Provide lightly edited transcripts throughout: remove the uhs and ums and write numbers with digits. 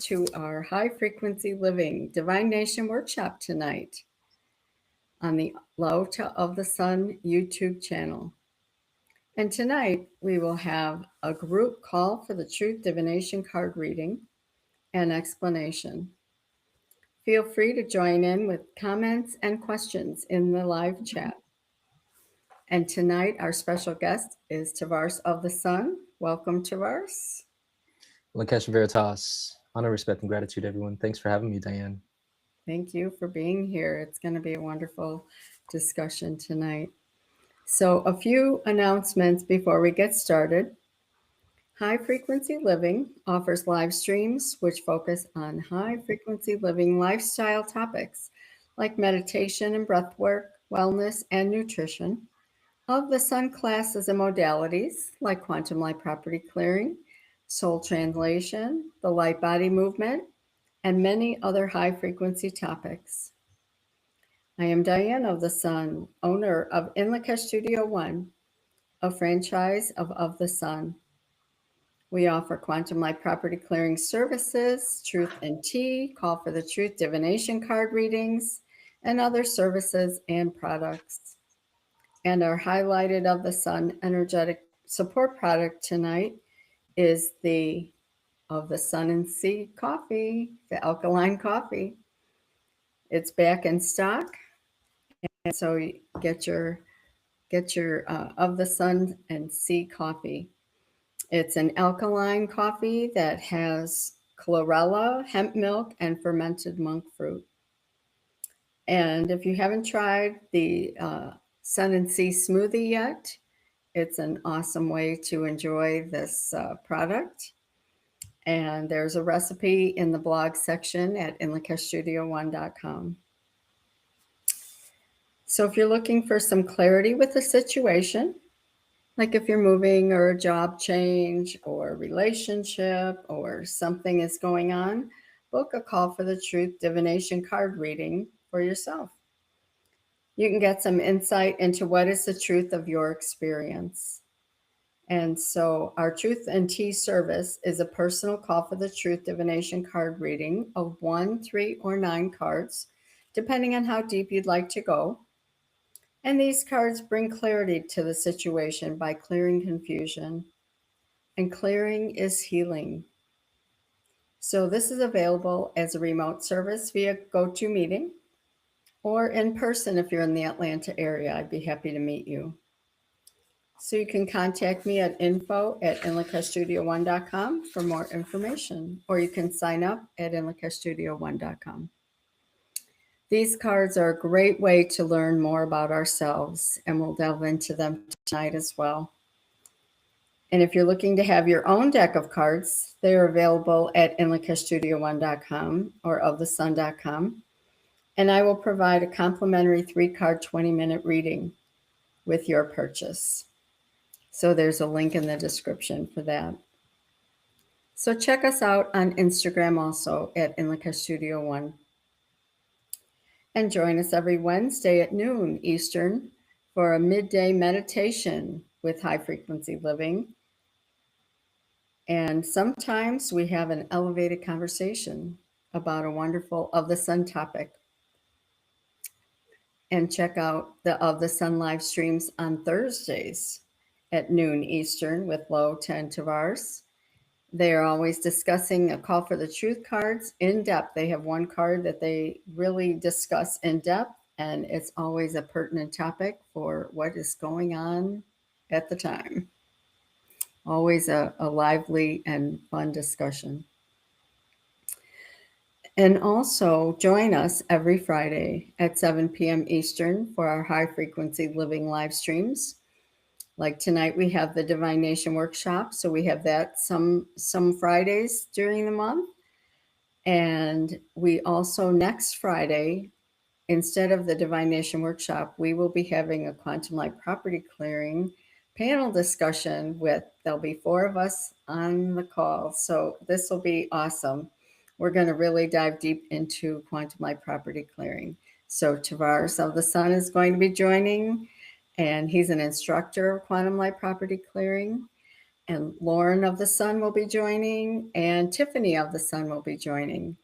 to our High Frequency Living Divine Nation workshop tonight on the of the Sun YouTube channel. And tonight we will have a group call for the Truth Divination card reading and explanation. Feel free to join in with comments and questions in the live chat. And tonight our special guest is Tarvars of the Sun. Welcome, Tarvars. Lakesh Veritas. Honor, respect, and gratitude, everyone. Thanks for having me, Diane. Thank you for being here. It's going to be a wonderful discussion tonight. So, a few announcements before we get started. High Frequency Living offers live streams which focus on high frequency living lifestyle topics like meditation and breath work, wellness, and nutrition. Of the Sun classes and modalities like quantum light property clearing, soul translation, the light body movement, and many other high frequency topics. I am Diane of the Sun, owner of Lakesh Studio One, a franchise of the Sun. We offer quantum light property clearing services, truth and tea, call for the truth divination card readings, and other services and products. And our highlighted of the Sun energetic support product tonight is the of the Sun and Sea coffee, the alkaline coffee. It's back in stock, and so you get your of the Sun and Sea coffee. It's an alkaline coffee that has chlorella, hemp milk, and fermented monk fruit. And if you haven't tried the Sun and Sea smoothie yet, it's an awesome way to enjoy this product. And there's a recipe in the blog section at inlakeshstudio1.com. So if you're looking for some clarity with the situation, like if you're moving or a job change or a relationship or something is going on, book a call for the Truth Divination card reading for yourself. You can get some insight into what is the truth of your experience. And so our Truth and Tea service is a personal call for the Truth Divination card reading of 1, 3, or 9 cards, depending on how deep you'd like to go. And these cards bring clarity to the situation by clearing confusion. And clearing is healing. So this is available as a remote service via GoToMeeting or in person if you're in the Atlanta area. I'd be happy to meet you. So you can contact me at info@inlakeshstudio1.com for more information, or you can sign up at inlakeshstudio1.com. These cards are a great way to learn more about ourselves, and we'll delve into them tonight as well. And if you're looking to have your own deck of cards, they are available at inlakeshstudio1.com or ofthesun.com. And I will provide a complimentary 3-card 20-minute reading with your purchase. So there's a link in the description for that. So check us out on Instagram also at inlakeshstudio1. And join us every Wednesday at noon Eastern for a midday meditation with High Frequency Living. And sometimes we have an elevated conversation about a wonderful of the Sun topic. And check out the Of the Sun live streams on Thursdays at noon Eastern with Lo 10 Tarvars. They are always discussing a call for the truth cards in depth. They have one card that they really discuss in depth, and it's always a pertinent topic for what is going on at the time. Always a lively and fun discussion. And also join us every Friday at 7 p.m. Eastern for our High Frequency Living live streams. Like tonight, we have the Divine Nation workshop, so we have that some Fridays during the month. And we also next Friday, instead of the Divine Nation workshop, we will be having a quantum light property clearing panel discussion with, there'll be 4 of us on the call. So this will be awesome. We're going to really dive deep into quantum light property clearing. So Tarvars of the Sun is going to be joining, and he's an instructor of quantum light property clearing. and Lauren of the Sun will be joining, and Tiffany of the Sun will be joining.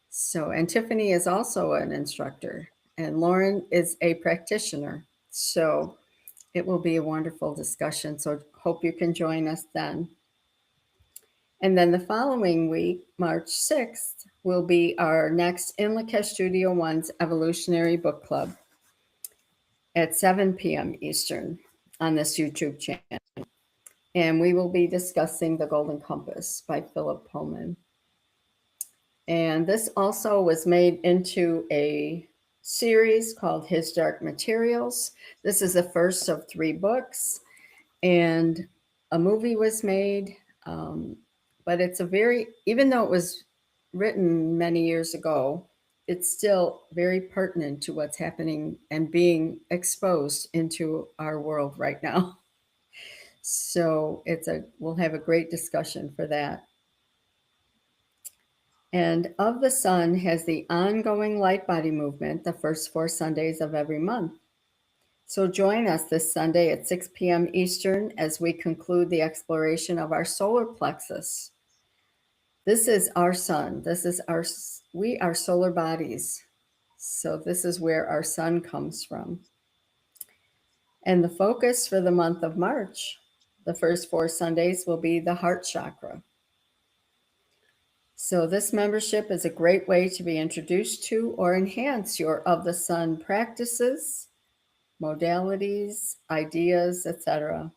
So, and Tiffany is also an instructor, and Lauren is a practitioner. So, it will be a wonderful discussion. So, hope you can join us then. And then the following week, March 6th, will be our next In Lakesh Studio One's Evolutionary Book Club at 7 p.m. Eastern on this YouTube channel. And we will be discussing The Golden Compass by Philip Pullman. And this also was made into a series called His Dark Materials. This is the first of 3 books, and a movie was made. But it's a very, even though it was written many years ago, it's still very pertinent to what's happening and being exposed into our world right now. So we'll have a great discussion for that. And Of the Sun has the ongoing light body movement the first 4 Sundays of every month. So join us this Sunday at 6 p.m. Eastern as we conclude the exploration of our solar plexus. This is our sun. We are solar bodies. So this is where our sun comes from. And the focus for the month of March, the first 4 Sundays, will be the heart chakra. So this membership is a great way to be introduced to or enhance your Of the Sun practices, modalities, ideas, etc.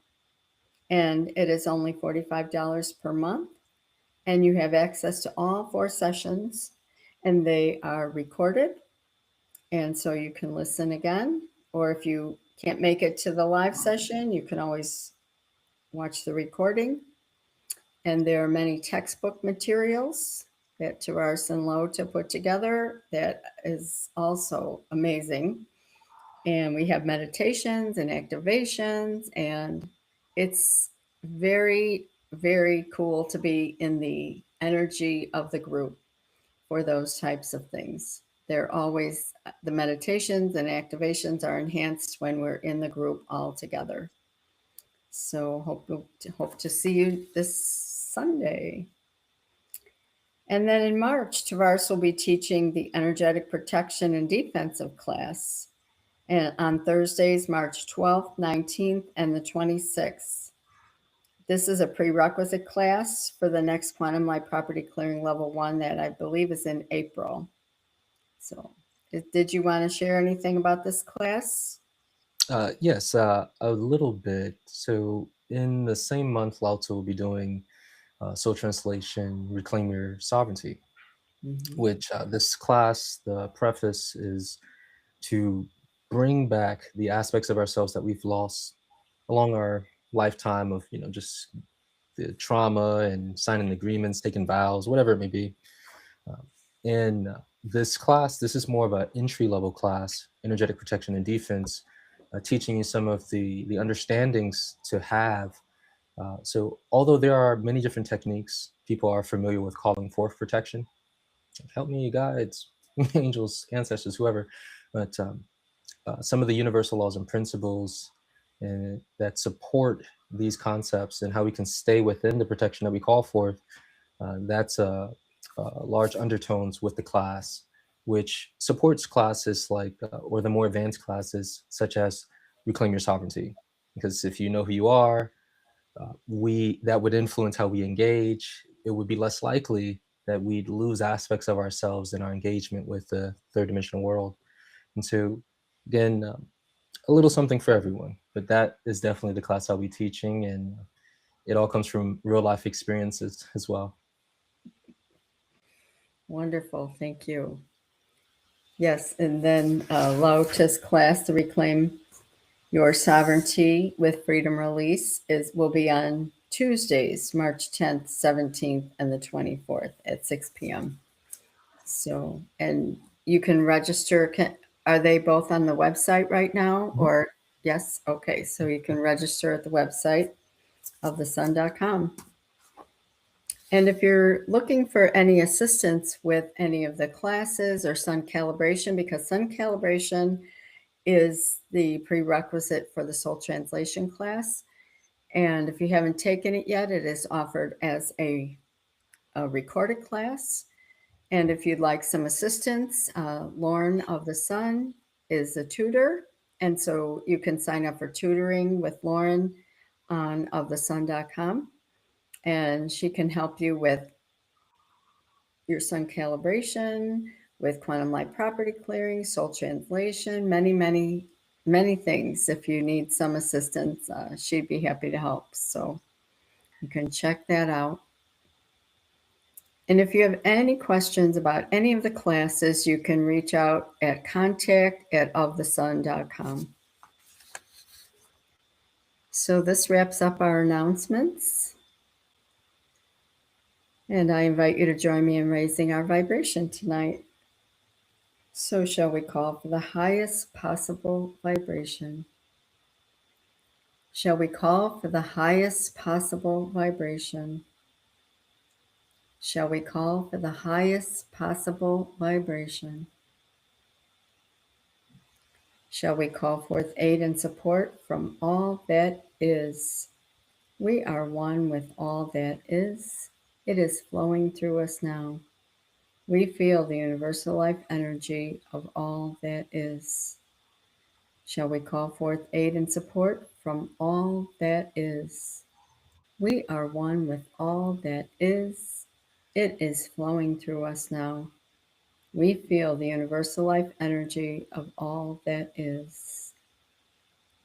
And it is only $45 per month. And you have access to all 4 sessions, and they are recorded. And so you can listen again, or if you can't make it to the live session, you can always watch the recording. And there are many textbook materials that Tarvars and Lota put together that is also amazing. And we have meditations and activations, and it's very, very cool to be in the energy of the group for those types of things. They're always, the meditations and activations are enhanced when we're in the group all together. So hope to see you this Sunday. And then in March, Tarvars will be teaching the energetic protection and defensive class, and on Thursdays, March 12th, 19th, and the 26th. This is a prerequisite class for the next Quantum Light Property Clearing Level 1 that I believe is in April. So, did you want to share anything about this class? Yes, a little bit. So in the same month, Lauto will be doing Soul Translation, Reclaim Your Sovereignty, which this class, the preface is to bring back the aspects of ourselves that we've lost along our lifetime of, just the trauma and signing agreements, taking vows, whatever it may be. In this class, this is more of an entry-level class, energetic protection and defense, teaching you some of the understandings to have. So although there are many different techniques, people are familiar with calling forth protection. Help me, guides, angels, ancestors, whoever. But some of the universal laws and principles that support these concepts and how we can stay within the protection that we call forth, that's large undertones with the class, which supports classes like, or the more advanced classes, such as Reclaim Your Sovereignty. Because if you know who you are, that would influence how we engage. It would be less likely that we'd lose aspects of ourselves in our engagement with the third dimensional world. And so, again, a little something for everyone, but that is definitely the class I'll be teaching, and it all comes from real life experiences as well. Wonderful, thank you. Yes, and then Lotus class, the Reclaim Your Sovereignty with Freedom Release, will be on Tuesdays, March 10th, 17th, and the 24th at 6 p.m. So, and you can register. Are they both on the website right now? Or yes? Okay, so you can register at the website of thesun.com. And if you're looking for any assistance with any of the classes or sun calibration, because sun calibration is the prerequisite for the soul translation class, And if you haven't taken it yet, it is offered as a recorded class. And if you'd like some assistance, Lauren of the Sun is a tutor. And so you can sign up for tutoring with Lauren on ofthesun.com. And she can help you with your sun calibration, with quantum light property clearing, soul translation, many things. If you need some assistance, she'd be happy to help. So you can check that out. And if you have any questions about any of the classes, you can reach out at contact@ofthesun.com. So this wraps up our announcements. And I invite you to join me in raising our vibration tonight. So shall we call for the highest possible vibration? Shall we call for the highest possible vibration? Shall we call for the highest possible vibration? Shall we call forth aid and support from all that is? We are one with all that is. It is flowing through us now. We feel the universal life energy of all that is. Shall we call forth aid and support from all that is? We are one with all that is. It is flowing through us now. We feel the universal life energy of all that is.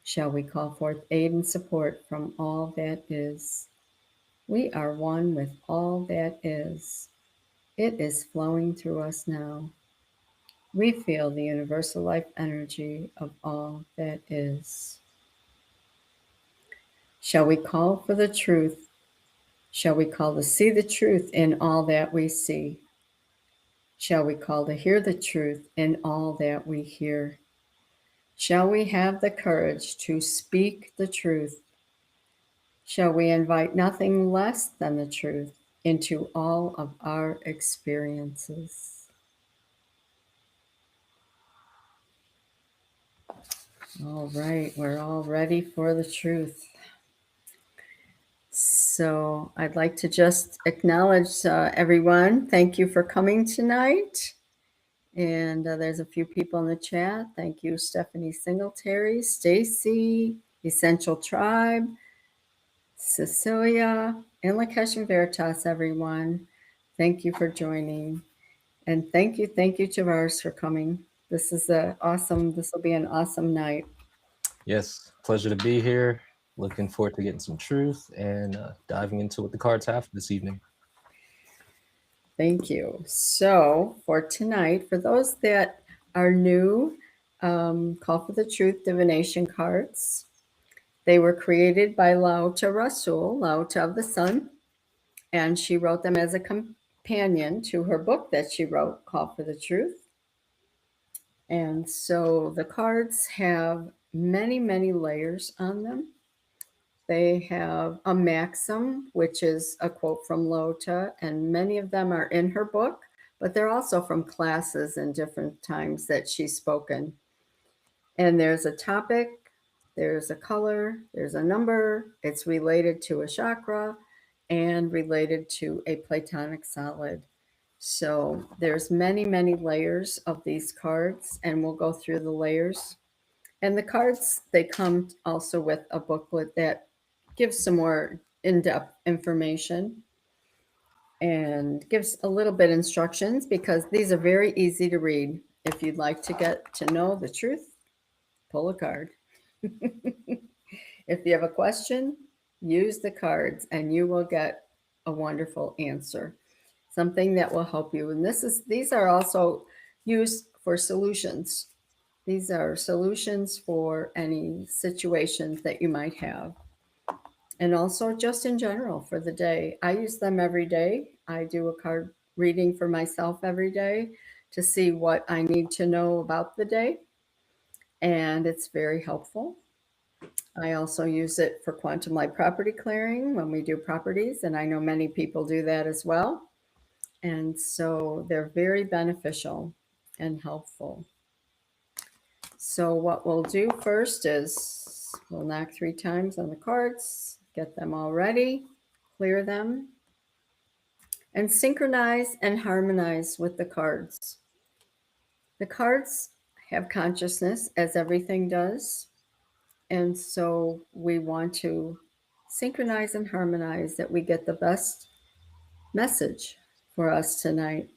Shall we call forth aid and support from all that is? We are one with all that is. It is flowing through us now. We feel the universal life energy of all that is. Shall we call for the truth? Shall we call to see the truth in all that we see? Shall we call to hear the truth in all that we hear? Shall we have the courage to speak the truth? Shall we invite nothing less than the truth into all of our experiences? All right, we're all ready for the truth. So I'd like to just acknowledge everyone. Thank you for coming tonight. And there's a few people in the chat. Thank you, Stephanie Singletary, Stacy, Essential Tribe, Cecilia, and Lakesh and Veritas, everyone. Thank you for joining. And thank you, Tarvars, for coming. This will be an awesome night. Yes, pleasure to be here. Looking forward to getting some truth and diving into what the cards have this evening. Thank you. So for tonight, for those that are new, Call for the Truth divination cards. They were created by Lauta Rasul, Lauta of the Sun, and she wrote them as a companion to her book that she wrote, Call for the Truth. And so the cards have many layers on them. They have a maxim, which is a quote from Lota, and many of them are in her book, but they're also from classes and different times that she's spoken. And there's a topic, there's a color, there's a number, it's related to a chakra and related to a platonic solid. So there's many layers of these cards, and we'll go through the layers. And the cards, they come also with a booklet that gives some more in-depth information and gives a little bit instructions, because these are very easy to read. If you'd like to get to know the truth, pull a card. If you have a question, use the cards and you will get a wonderful answer, something that will help you. And these are also used for solutions. These are solutions for any situations that you might have. And also just in general for the day. I use them every day. I do a card reading for myself every day to see what I need to know about the day. And it's very helpful. I also use it for quantum light property clearing when we do properties, and I know many people do that as well. And so they're very beneficial and helpful. So what we'll do first is we'll knock 3 times on the cards, get them all ready, clear them, and synchronize and harmonize with the cards. The cards have consciousness, as everything does, and so we want to synchronize and harmonize that we get the best message for us tonight.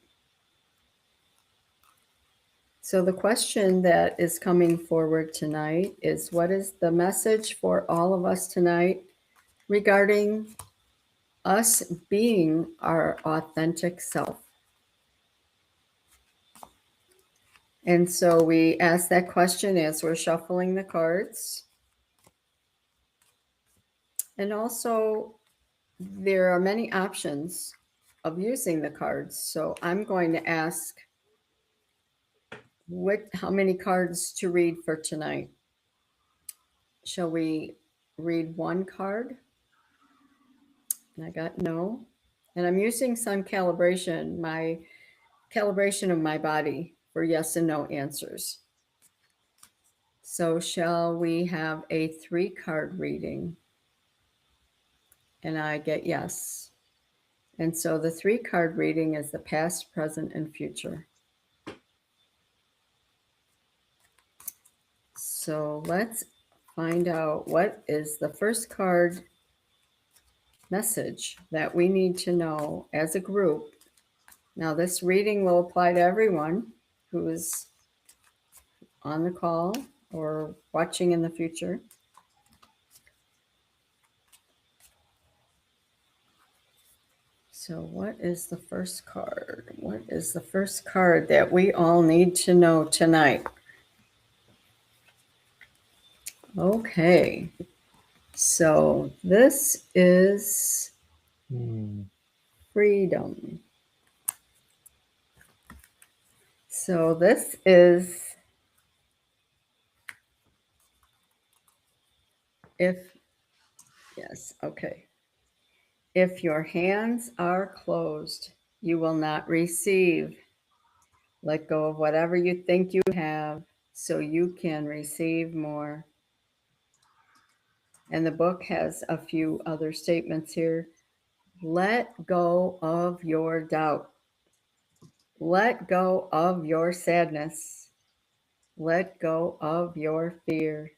So, the question that is coming forward tonight is, what is the message for all of us tonight regarding us being our authentic self? And so we ask that question as we're shuffling the cards. And also, there are many options of using the cards. So I'm going to ask how many cards to read for tonight. Shall we read one card? And I got no. And I'm using some calibration, my calibration of my body for yes and no answers. So shall we have a 3-card reading? And I get yes. And so the 3-card reading is the past, present, and future. So let's find out what is the first card message that we need to know as a group. Now, this reading will apply to everyone who is on the call or watching in the future. So, what is the first card? What is the first card that we all need to know tonight? Okay, so this is freedom. So, this is if, yes, okay. If your hands are closed, you will not receive. Let go of whatever you think you have so you can receive more. And the book has a few other statements here. Let go of your doubt. Let go of your sadness. Let go of your fear.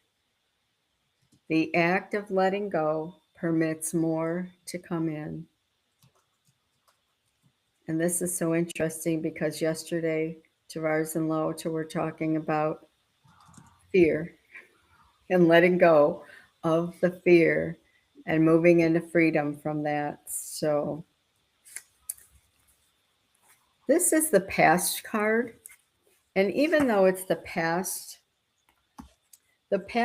The act of letting go permits more to come in. And this is so interesting because yesterday, Tarvars and Loto were talking about fear and letting go of the fear and moving into freedom from that. So, this is the past card. And even though it's the past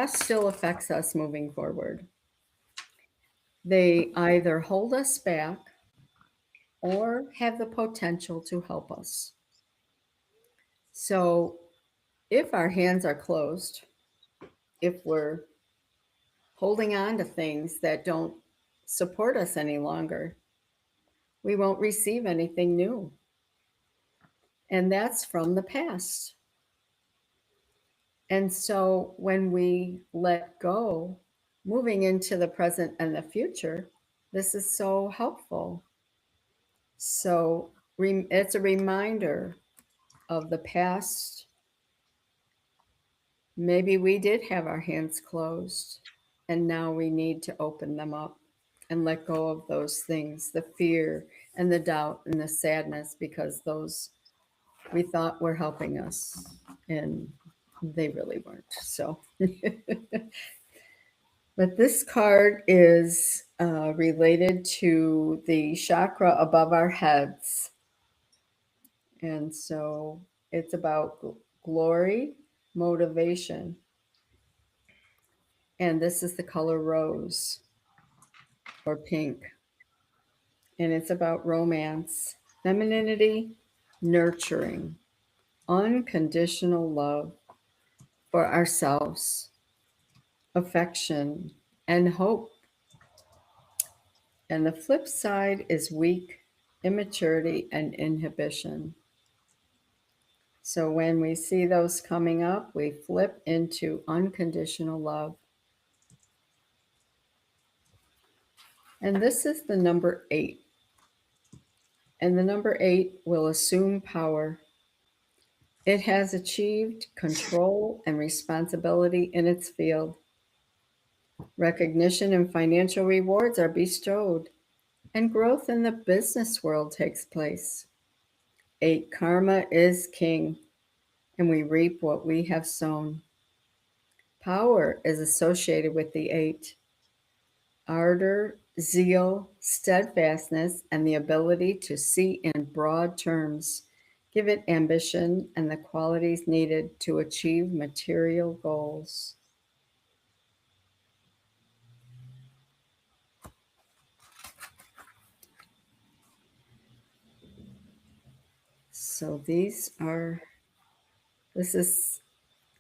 still affects us moving forward. They either hold us back or have the potential to help us. So, if our hands are closed, if we're holding on to things that don't support us any longer, we won't receive anything new. And that's from the past. And so when we let go, moving into the present and the future, this is so helpful. So it's a reminder of the past. Maybe we did have our hands closed, and now we need to open them up and let go of those things, the fear and the doubt and the sadness, because those we thought were helping us, and they really weren't. So, but this card is related to the chakra above our heads. And so it's about glory, motivation. And this is the color rose or pink. And it's about romance, femininity, nurturing, unconditional love for ourselves, affection, and hope. And the flip side is weak, immaturity, and inhibition. So when we see those coming up, we flip into unconditional love. And this is the number 8. And the number 8 will assume power. It has achieved control and responsibility in its field. Recognition and financial rewards are bestowed, and growth in the business world takes place. 8 karma is king, and we reap what we have sown. Power is associated with the 8. Ardor, zeal, steadfastness, and the ability to see in broad terms give it ambition and the qualities needed to achieve material goals. So this is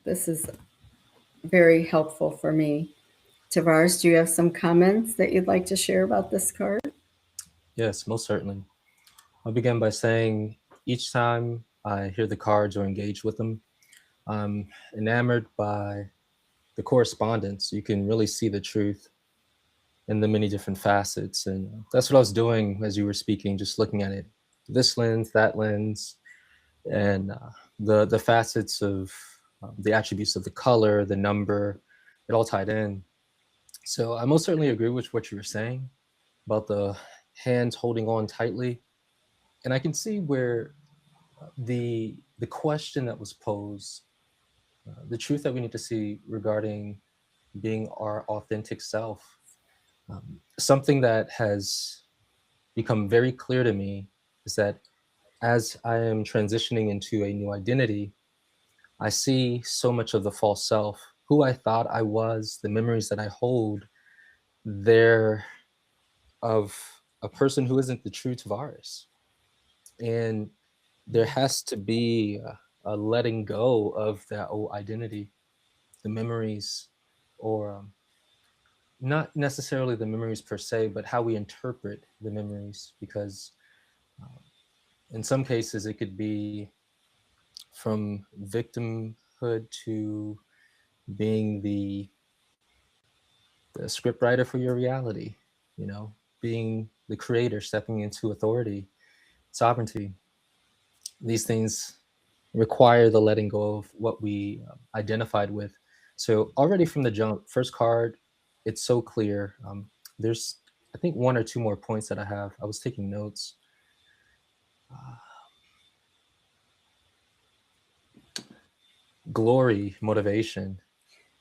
this is very helpful for me. Tavares, do you have some comments that you'd like to share about this card? Yes, most certainly. I'll begin by saying each time I hear the cards or engage with them, I'm enamored by the correspondence. You can really see the truth in the many different facets. And that's what I was doing as you were speaking, just looking at it, this lens, that lens, and the facets of the attributes of the color, the number, it all tied in. So I most certainly agree with what you were saying about the hands holding on tightly. And I can see where the question that was posed, the truth that we need to see regarding being our authentic self, something that has become very clear to me is that as I am transitioning into a new identity, I see so much of the false self, who I thought I was, the memories that I hold, they're of a person who isn't the true Tavares. And there has to be a letting go of that old identity, the memories, or not necessarily the memories per se, but how we interpret the memories. Because um, in some cases, it could be from victimhood to being the script writer for your reality, you know, being the creator, stepping into authority, sovereignty. These things require the letting go of what we identified with. So already from the jump, first card, it's so clear. There's, I think, one or two more points that I have. I was taking notes. Uh, Glory, motivation,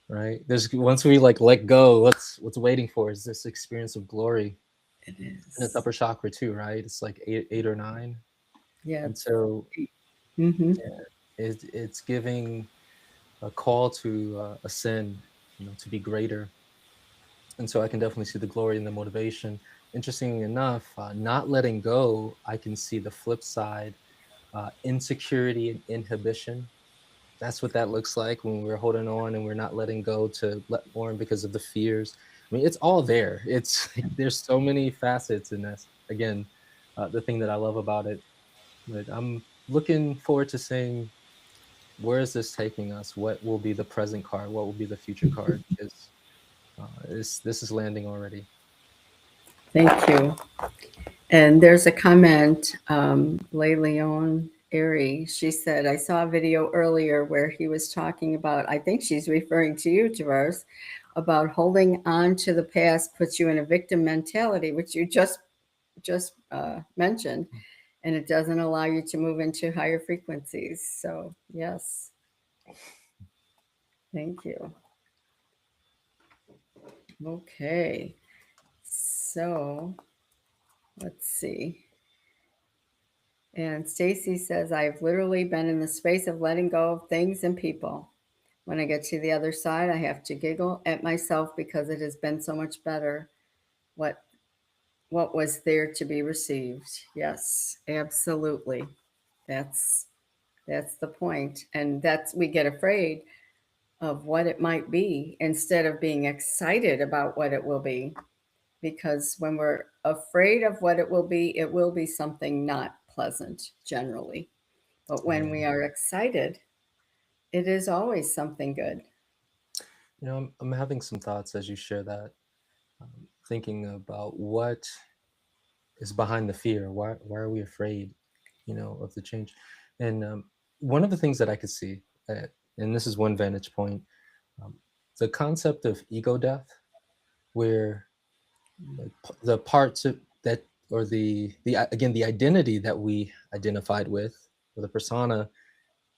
right? There's once we like let go, what's waiting for is this experience of glory, It and it's is. upper chakra too, right? It's like eight or nine, Yeah, and it's so 8. Mm-hmm. it's giving a call to ascend, you know, to be greater. And so I can definitely see the glory and the motivation. Interestingly enough, not letting go, I can see the flip side, insecurity and inhibition. That's what that looks like when we're holding on and we're not letting go to let form because of the fears. I mean, it's all there. It's like there's so many facets in this. Again, the thing that I love about it. But I'm looking forward to seeing where is this taking us. What will be the present card? What will be the future card? Because this is landing already. Thank you. And there's a comment, Leon Airy. She said, I saw a video earlier where he was talking about, I think she's referring to you, Tavares, about holding on to the past puts you in a victim mentality, which you just mentioned, and it doesn't allow you to move into higher frequencies. So yes, thank you. Okay, so let's see. And Stacy says, I've literally been in the space of letting go of things and people. When I get to the other side, I have to giggle at myself because it has been so much better what what was there to be received. Yes, absolutely. That's that's the point. And that's we get afraid of what it might be instead of being excited about what it will be. Because when we're afraid of what it will be something not pleasant generally. But when Yeah. we are excited, it is always something good. You know, I'm having some thoughts as you share that. thinking about what is behind the fear. Why are we afraid, of the change? And one of the things that I could see, and this is one vantage point, um, the concept of ego death, where like the parts of that, or again, the identity that we identified with, or the persona,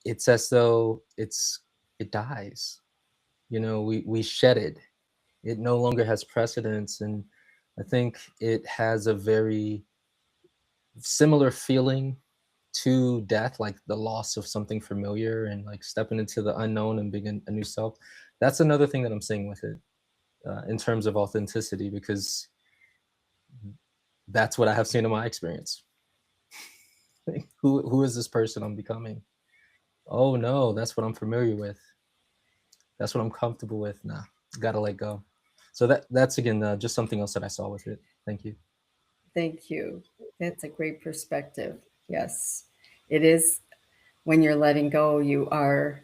it's as though it dies. We shed it. It no longer has precedence, and I think it has a very similar feeling to death, like the loss of something familiar and like stepping into the unknown and being a new self. That's another thing that I'm seeing with it, in terms of authenticity, because that's what I have seen in my experience. Like, who is this person I'm becoming? Oh no, that's what I'm familiar with. That's what I'm comfortable with. Nah, gotta let go. So that's again, just something else that I saw with it. Thank you. Thank you. That's a great perspective. Yes, it is. When you're letting go, you are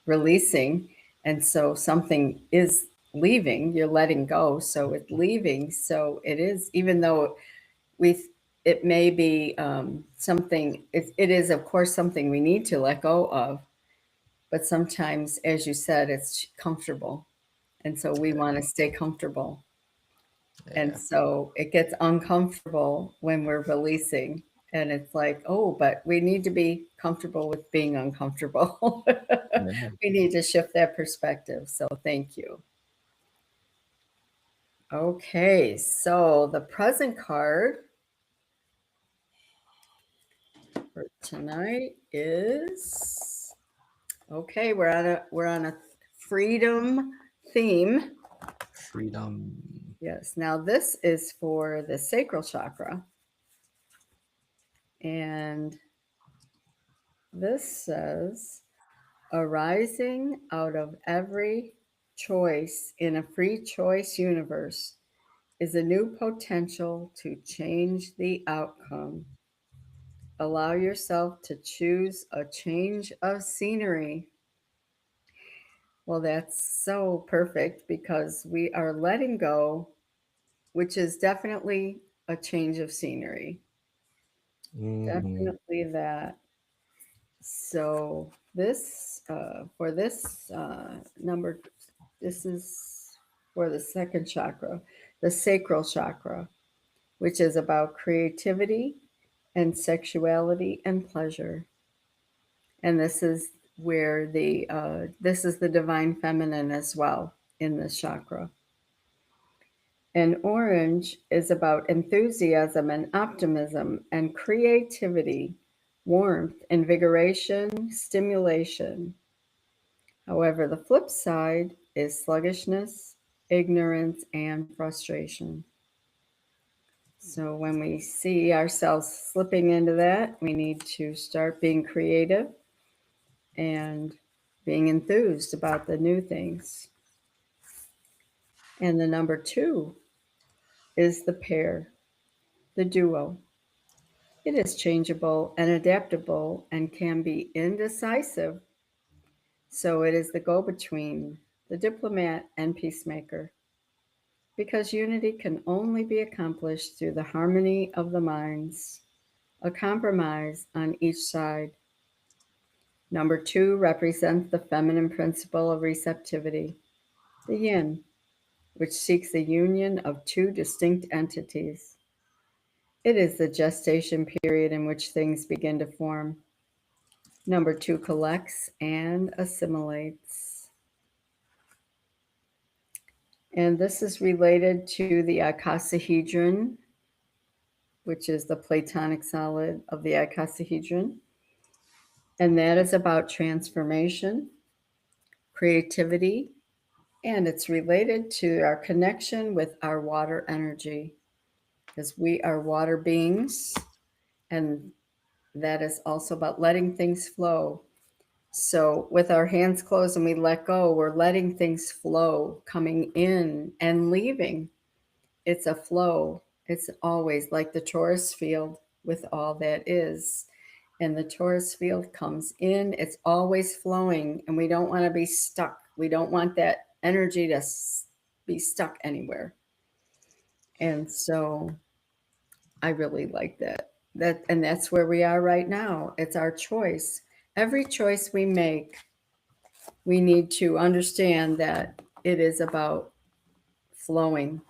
releasing. And so something is leaving, you're letting go. So it's leaving. So it is, even though we, it may be something, it is, of course, something we need to let go of. But sometimes, as you said, it's comfortable. And so we want to stay comfortable. And Yeah, so it gets uncomfortable when we're releasing. And it's like, oh, but we need to be comfortable with being uncomfortable. yeah. We need to shift that perspective. So thank you. Okay, so the present card for tonight is, okay, we're on a freedom theme. Freedom. Yes. Now this is for the sacral chakra, and this says, arising out of every choice in a free choice universe is a new potential to change the outcome. Allow yourself to choose a change of scenery. Well, that's so perfect because we are letting go, which is definitely a change of scenery. Mm, Definitely that. So this for this number, this is for the second chakra, the sacral chakra, which is about creativity and sexuality and pleasure. And this is where this is the divine feminine as well in this chakra. And orange is about enthusiasm and optimism and creativity, warmth, invigoration, stimulation. However, the flip side is sluggishness, ignorance, and frustration. So when we see ourselves slipping into that, we need to start being creative and being enthused about the new things. And the number two is the pair, the duo. It is changeable and adaptable and can be indecisive. So it is the go between, the diplomat and peacemaker. Because unity can only be accomplished through the harmony of the minds, a compromise on each side. Number two represents the feminine principle of receptivity, the yin, which seeks the union of two distinct entities. It is the gestation period in which things begin to form. Number two collects and assimilates. And this is related to the icosahedron, which is the Platonic solid of the icosahedron. And that is about transformation, creativity, and it's related to our connection with our water energy because we are water beings, and that is also about letting things flow. So, with our hands closed and we let go, we're letting things flow, coming in and leaving. It's a flow. It's always like the torus field with all that is. And the torus field comes in, it's always flowing, and we don't want to be stuck. We don't want that energy to be stuck anywhere. And so I really like that. And that's where we are right now. It's our choice. Every choice we make, we need to understand that it is about flowing.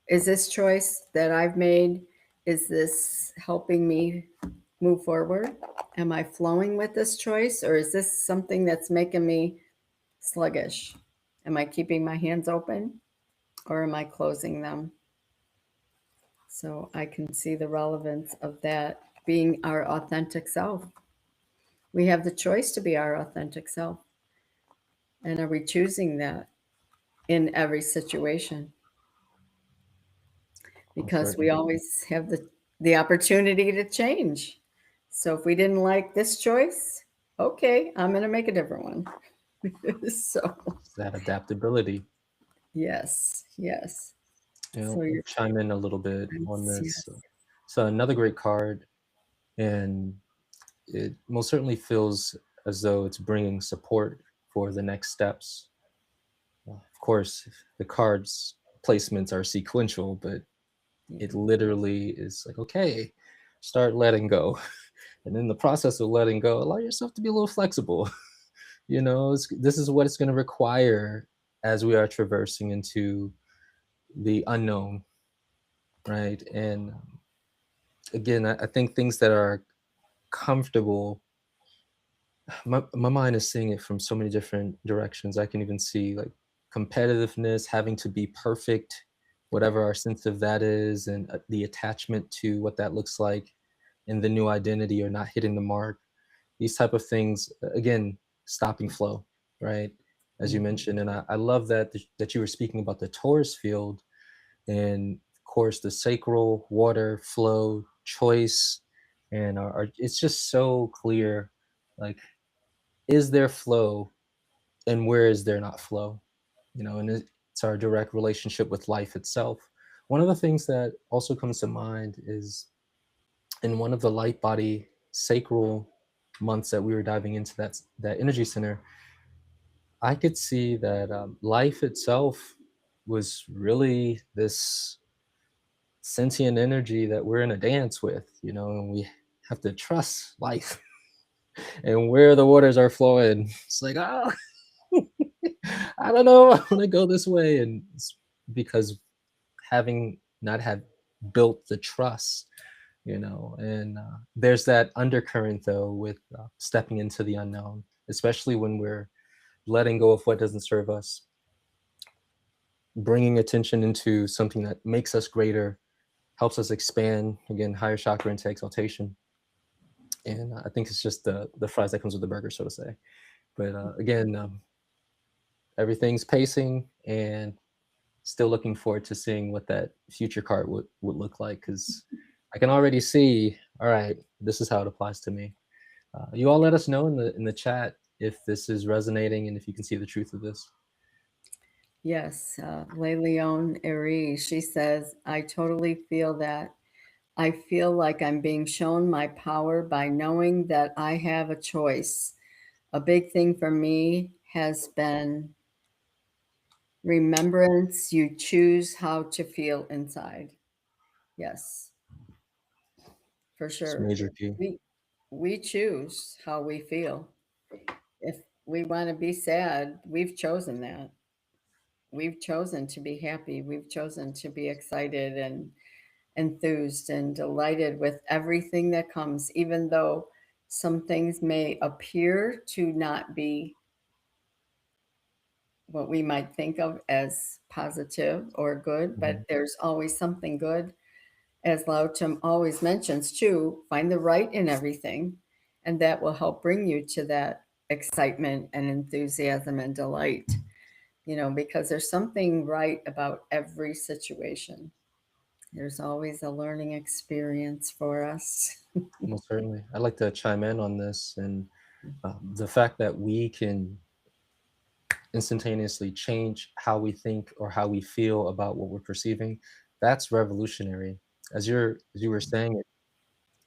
Is this choice that I've made, is this helping me move forward? Am I flowing with this choice, or is this something that's making me sluggish? Am I keeping my hands open, or am I closing them? So I can see the relevance of that being our authentic self. We have the choice to be our authentic self. And are we choosing that in every situation? Most Because we certainly. always have the opportunity to change. So if we didn't like this choice, okay, I'm going to make a different one. So It's that adaptability. yes, yes. So I'll you're chime in a little bit on yes, this. So another great card, and it most certainly feels as though it's bringing support for the next steps. Of course, the cards placements are sequential, but yeah. it literally is like, okay, start letting go. And in the process of letting go, allow yourself to be a little flexible. This is what it's going to require as we are traversing into the unknown, right? And again, I think things that are comfortable, my mind is seeing it from so many different directions. I can even see like competitiveness, having to be perfect, whatever our sense of that is, and the attachment to what that looks like, and the new identity or not hitting the mark. These type of things, again, stopping flow, right? As you Mhm. mentioned, and I love that you were speaking about the Taurus field, and of course the sacral water flow choice, and it's just so clear, like, is there flow, and where is there not flow? And it's our direct relationship with life itself. One of the things that also comes to mind is in one of the light body sacral months that we were diving into that energy center. I could see that life itself was really this sentient energy that we're in a dance with, and we have to trust life and where the waters are flowing. It's like, oh, I don't know, I want to go this way. And it's because having not had built the trust, and there's that undercurrent though with stepping into the unknown, especially when we're letting go of what doesn't serve us, bringing attention into something that makes us greater, helps us expand, again, higher chakra into exaltation. And I think it's just the fries that comes with the burger, so to say. But again, everything's pacing, and still looking forward to seeing what that future card would look like, because I can already see, all right, this is how it applies to me. You all let us know in the chat if this is resonating and if you can see the truth of this. Yes, Leon Eri, she says, I totally feel that. I feel like I'm being shown my power by knowing that I have a choice. A big thing for me has been remembrance. You choose how to feel inside. Yes, for It's sure. major key. We we choose how we feel. If we want to be sad, we've chosen that. We've chosen to be happy. We've chosen to be excited and enthused and delighted with everything that comes, even though some things may appear to not be what we might think of as positive or good, but Mhm. there's always something good. As Lao Tzu always mentions, too, find the right in everything, and that will help bring you to that excitement and enthusiasm and delight, because there's something right about every situation. There's always a learning experience for us. Most certainly. I'd like to chime in on this, and the fact that we can instantaneously change how we think or how we feel about what we're perceiving. That's revolutionary. As you were saying it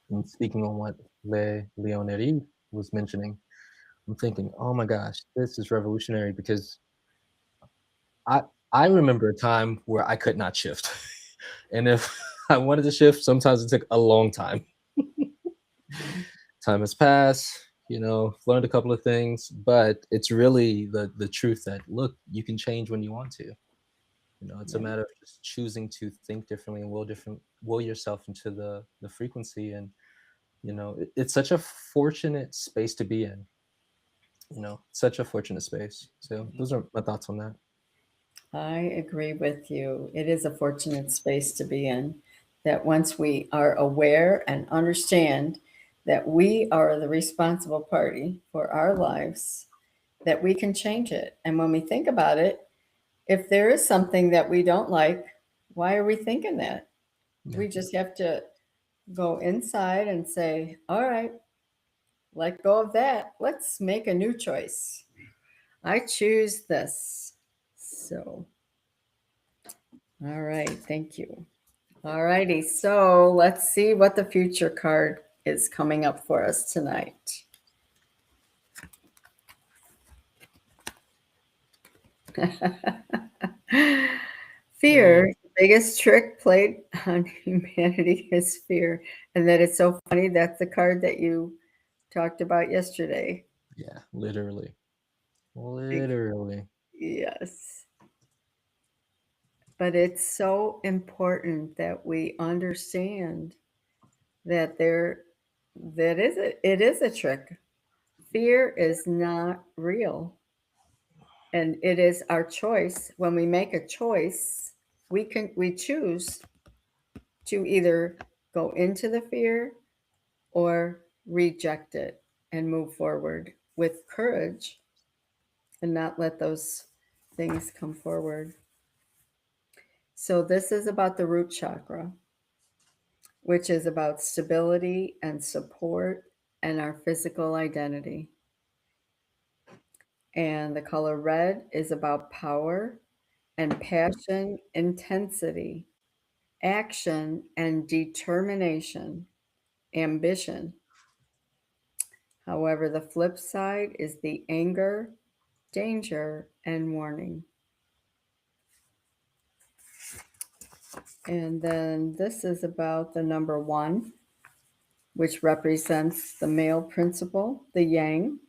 and speaking on what Leoneri was mentioning, I'm thinking, oh my gosh, this is revolutionary because I remember a time where I could not shift. And if I wanted to shift, sometimes it took a long time. Time has passed, learned a couple of things, but it's really the truth that look, you can change when you want to. It's a Yeah, matter of just choosing to think differently and will yourself into the frequency. And it's such a fortunate space to be in. Such a fortunate space. So those are my thoughts on that. I agree with you. It is a fortunate space to be in, that once we are aware and understand that we are the responsible party for our lives, that we can change it. And when we think about it, if there is something that we don't like, why are we thinking that? Yeah. We just have to go inside and say, all right, let go of that. Let's make a new choice. I choose this. So, all right, thank you. All righty, so let's see what the future card is coming up for us tonight. Yeah. Fear, the biggest trick played on humanity is fear. And that it's so funny, that's the card that you talked about yesterday. Yeah, literally. Be- Literally. Yes. But it's so important that we understand that it is a trick. Fear is not real. And it is our choice. When we make a choice, we choose to either go into the fear or reject it and move forward with courage and not let those things come forward. So this is about the root chakra, which is about stability and support and our physical identity. And the color red is about power and passion, intensity, action and determination, ambition. However, the flip side is the anger, danger, and warning. And then this is about the number one, which represents the male principle, the yang.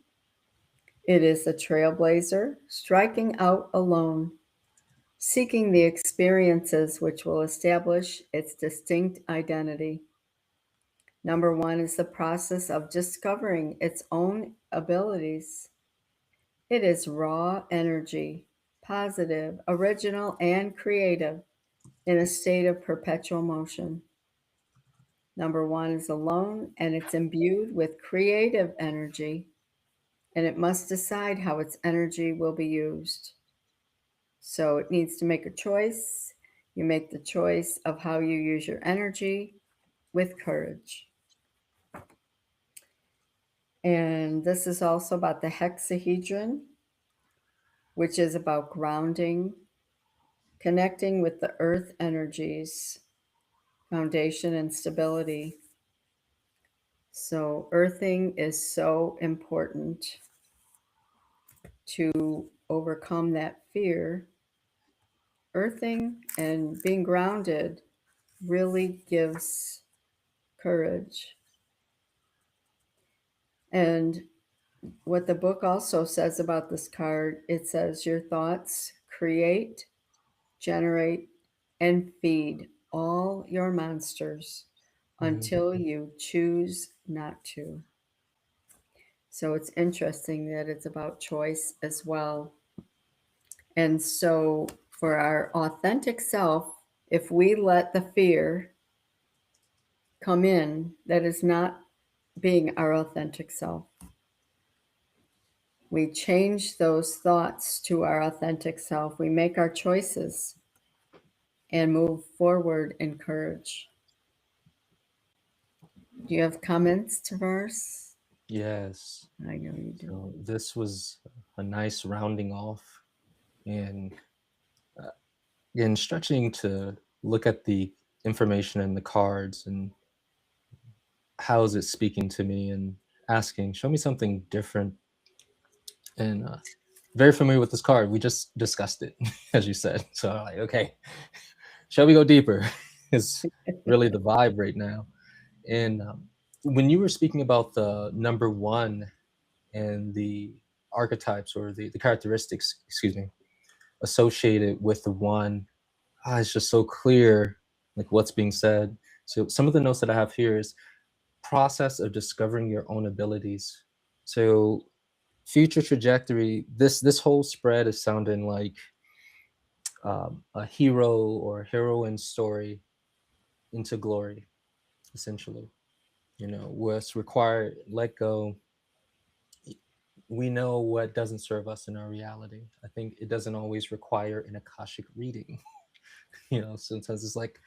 It is a trailblazer, striking out alone, seeking the experiences which will establish its distinct identity. Number one is the process of discovering its own abilities. It is raw energy, positive, original, and creative in a state of perpetual motion. Number one is alone and it's imbued with creative energy, and it must decide how its energy will be used. So it needs to make a choice. You make the choice of how you use your energy with courage. And this is also about the hexahedron, which is about grounding, connecting with the earth energies, foundation, and stability. So, earthing is so important to overcome that fear. Earthing and being grounded really gives courage. And what the book also says about this card, it says your thoughts create, generate, and feed all your monsters Mhm. until you choose not to. So it's interesting that it's about choice as well. And so, for our authentic self, if we let the fear come in, that is not being our authentic self. We change those thoughts to our authentic self. We make our choices and move forward in courage. Do you have comments, Tavares? Yes. I know you do. So this was a nice rounding off, and again stretching to look at the information in the cards and how is it speaking to me, and asking, show me something different. And very familiar with this card. We just discussed it, as you said. So I'm like, okay, shall we go deeper? Is really the vibe right now. And when you were speaking about the number one and the archetypes or the characteristics, excuse me, associated with the one, it's just so clear, like what's being said. So some of the notes that I have here is process of discovering your own abilities. So future trajectory, this whole spread is sounding like a hero or heroine story into glory, essentially. You know, what's required, let go. We know what doesn't serve us in our reality. I think it doesn't always require an Akashic reading. You know, sometimes it's like,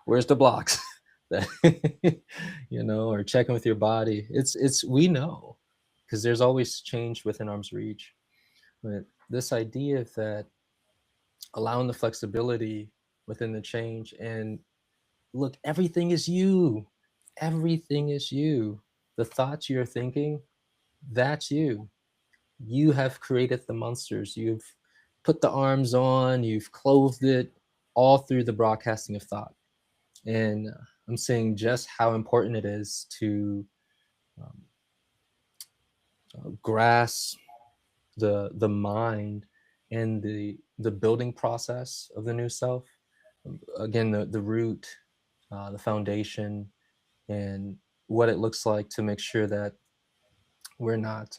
where's the blocks? That you know, or checking with your body. It's we know because there's always change within arm's reach. But this idea that allowing the flexibility within the change and look, everything is you. Everything is you. The thoughts you're thinking, that's you. You have created the monsters. You've put the arms on, you've clothed it all through the broadcasting of thought. And I'm saying just how important it is to um, grasp the mind and the building process of the new self. Again, the root, the foundation, and what it looks like to make sure that we're not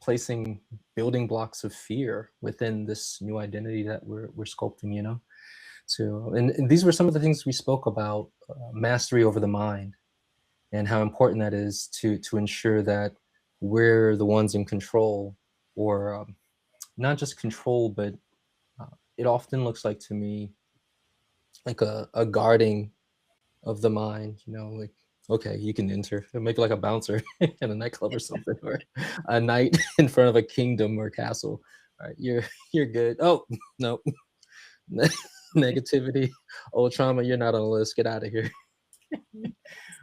placing building blocks of fear within this new identity that we're sculpting. You know, so and these were some of the things we spoke about: mastery over the mind, and how important that is to ensure that we're the ones in control, or not just control, but it often looks like to me like a guarding of the mind. You know, like okay, you can enter, maybe like a bouncer in a nightclub or something, or a knight in front of a kingdom or castle. All right, you're good. Oh no, negativity, old trauma. You're not on the list. Get out of here.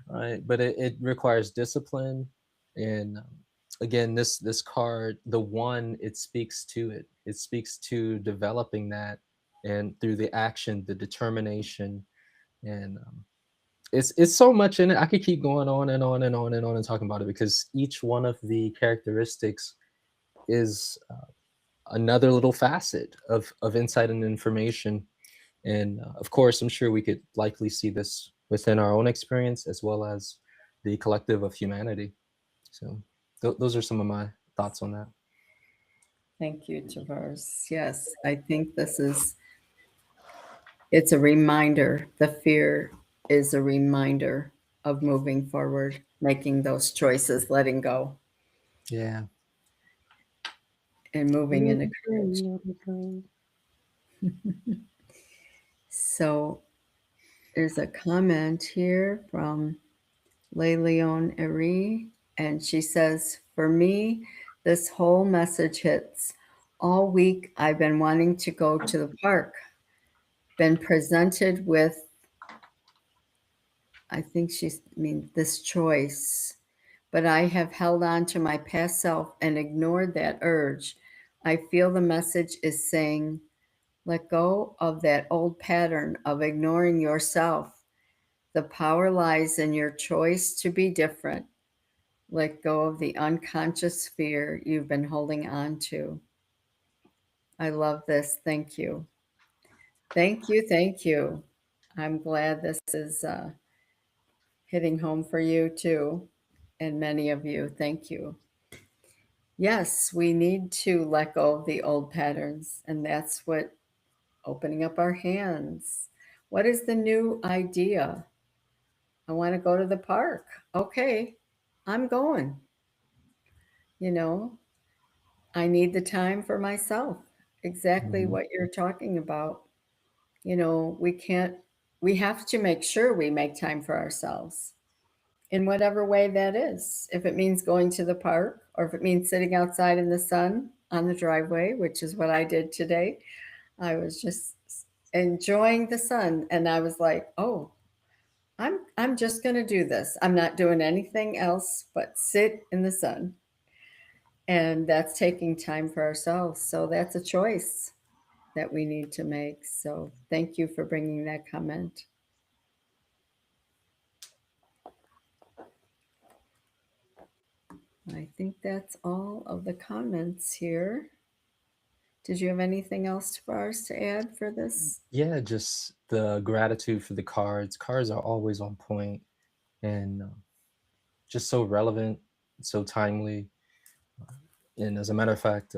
Right, but it requires discipline. And again, this card, the one, it speaks to it. It speaks to developing that, and through the action, the determination. And it's so much in it. I could keep going on and on and on and on and talking about it, because each one of the characteristics is another little facet of insight and information. And of course, I'm sure we could likely see this within our own experience as well as the collective of humanity. So those are some of my thoughts on that. Thank you, Tarvars. Yes, I think it's a reminder. The fear is a reminder of moving forward, making those choices, letting go, Yeah. and moving Let into it go, courage. let it go. So there's a comment here from Leon Eri, and she says, for me, this whole message hits. All week, I've been wanting to go to the park, been presented with, I think she's mean this choice, but I have held on to my past self and ignored that urge. I feel the message is saying, let go of that old pattern of ignoring yourself. The power lies in your choice to be different. Let go of the unconscious fear you've been holding on to. I love this. Thank you. Thank you. Thank you. I'm glad this is hitting home for you too, and many of you. Thank you. Yes, we need to let go of the old patterns, and that's what opening up our hands. What is the new idea? I want to go to the park. Okay, I'm going. You know, I need the time for myself. Exactly Mhm. what you're talking about. You know, we have to make sure we make time for ourselves in whatever way that is. If it means going to the park, or if it means sitting outside in the sun on the driveway, which is what I did today. I was just enjoying the sun, and I was like, "Oh, I'm just going to do this. I'm not doing anything else but sit in the sun." And that's taking time for ourselves. So that's a choice that we need to make. So thank you for bringing that comment. I think that's all of the comments here. Did you have anything else for us to add for this? Yeah, just the gratitude for the cards. Cards are always on point and just so relevant, so timely. And as a matter of fact,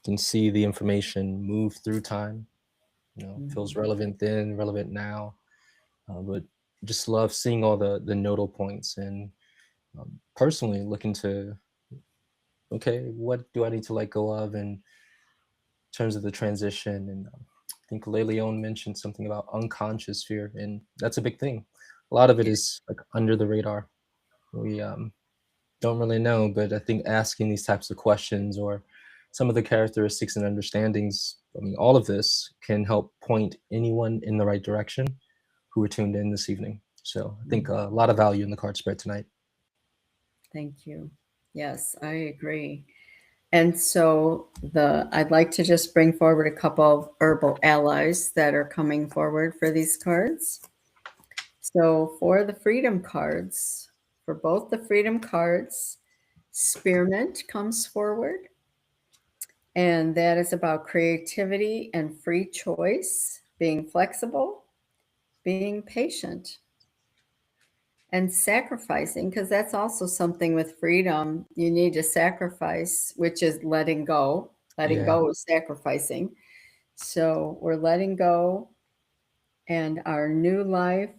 can see the information move through time. Feels Mhm. relevant then, relevant now. But just love seeing all the nodal points and personally looking to, okay, what do I need to let go of in terms of the transition? And I think Leon mentioned something about unconscious fear, and that's a big thing. A lot of it Yeah, is like under the radar. We don't really know, but I think asking these types of questions or some of the characteristics and understandings, I mean, all of this can help point anyone in the right direction who are tuned in this evening. So I think mhm. a lot of value in the card spread tonight. Thank you. Yes, I agree. And so I'd like to just bring forward a couple of herbal allies that are coming forward for these cards. So for the freedom cards, for both the freedom cards, spearmint comes forward, and that is about creativity and free choice, being flexible, being patient, and sacrificing, because that's also something with freedom. You need to sacrifice, which is letting go. Letting Yeah. go is sacrificing. So we're letting go and our new life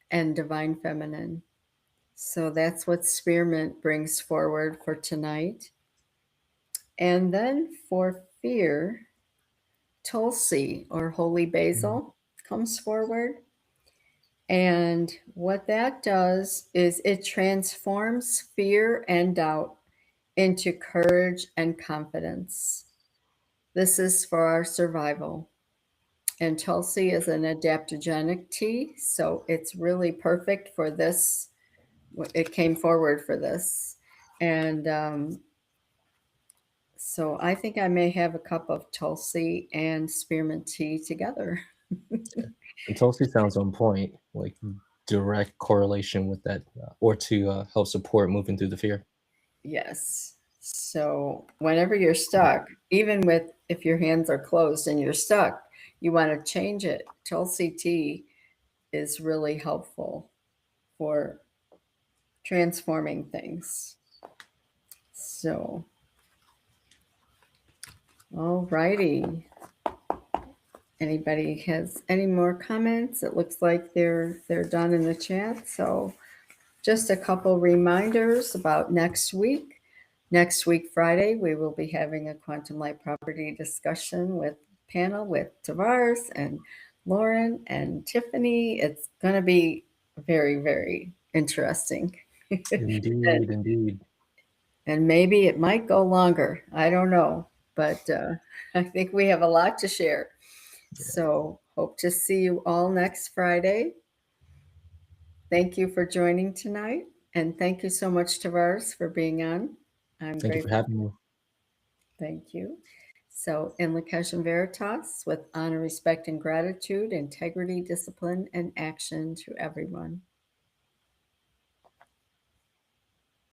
and divine feminine. So that's what spearmint brings forward for tonight. And then for fear, Tulsi or holy Mm. basil comes forward. And what that does is it transforms fear and doubt into courage and confidence. This is for our survival. And Tulsi is an adaptogenic tea, so it's really perfect for this. It came forward for this. And so I think I may have a cup of Tulsi and spearmint tea together. And Tulsi sounds on point, like direct correlation with that, or to help support moving through the fear. Yes. So whenever you're stuck, even with if your hands are closed and you're stuck, you want to change it. Tulsi tea is really helpful for transforming things. So, all righty. Anybody has any more comments? It looks like they're done in the chat. So, just a couple reminders about next week. Next week, Friday, we will be having a quantum light property discussion with panel with Tavares and Lauren and Tiffany. It's going to be very, very interesting. and, Indeed, indeed. and maybe it might go longer. I don't know. But I think we have a lot to share. Yeah. So, hope to see you all next Friday. Thank you for joining tonight. And thank you so much, Tavares, for being on. I'm Thank you for grateful. having me. Thank you. So, in Lakesh and Veritas, with honor, respect, and gratitude, integrity, discipline, and action to everyone.